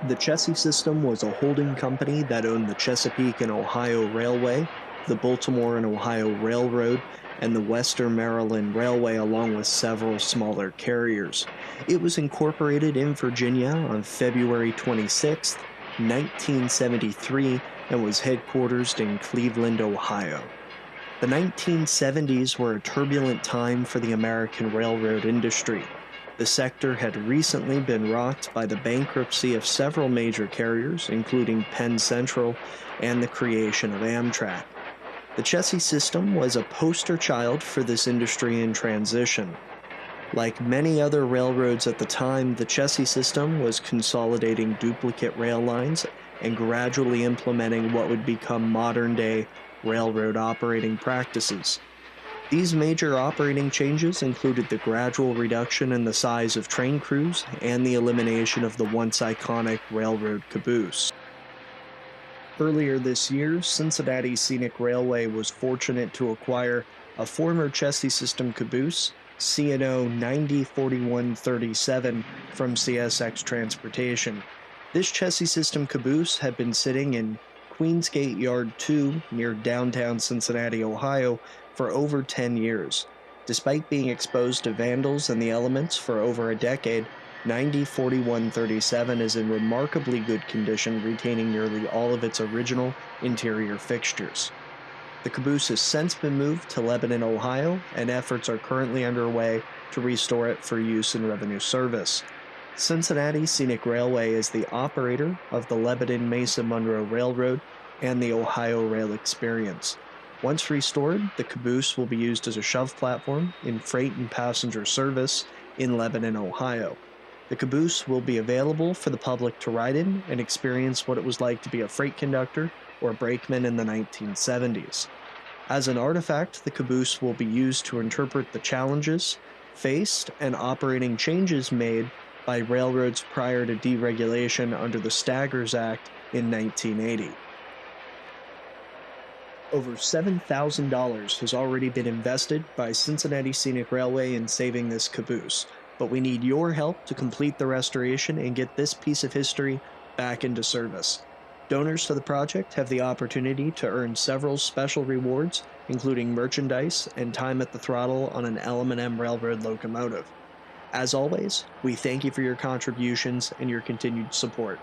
The Chessie System was a holding company that owned the Chesapeake and Ohio Railway, the Baltimore and Ohio Railroad, and the Western Maryland Railway, along with several smaller carriers. It was incorporated in Virginia on February 26, 1973, and was headquartered in Cleveland, Ohio. The 1970s were a turbulent time for the American railroad industry. The sector had recently been rocked by the bankruptcy of several major carriers, including Penn Central, and the creation of Amtrak. The Chessie System was a poster child for this industry in transition. Like many other railroads at the time, the Chessie System was consolidating duplicate rail lines and gradually implementing what would become modern-day railroad operating practices. These major operating changes included the gradual reduction in the size of train crews and the elimination of the once iconic railroad caboose. Earlier this year, Cincinnati Scenic Railway was fortunate to acquire a former Chessie System caboose, C&O 904137, from CSX Transportation. This Chessie System caboose had been sitting in Queensgate Yard 2 near downtown Cincinnati, Ohio, for over 10 years. Despite being exposed to vandals and the elements for over a decade, 904137 is in remarkably good condition, retaining nearly all of its original interior fixtures. The caboose has since been moved to Lebanon, Ohio, and efforts are currently underway to restore it for use in revenue service. Cincinnati Scenic Railway is the operator of the Lebanon Mesa Monroe Railroad and the Ohio Rail Experience. Once restored, the caboose will be used as a shove platform in freight and passenger service in Lebanon, Ohio. The caboose will be available for the public to ride in and experience what it was like to be a freight conductor or brakeman in the 1970s. As an artifact, the caboose will be used to interpret the challenges faced and operating changes made by railroads prior to deregulation under the Staggers Act in 1980. Over $7,000 has already been invested by Cincinnati Scenic Railway in saving this caboose, but we need your help to complete the restoration and get this piece of history back into service. Donors to the project have the opportunity to earn several special rewards, including merchandise and time at the throttle on an L&M Railroad locomotive. As always, we thank you for your contributions and your continued support.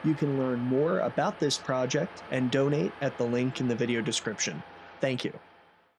You can learn more about this project and donate at the link in the video description. Thank you.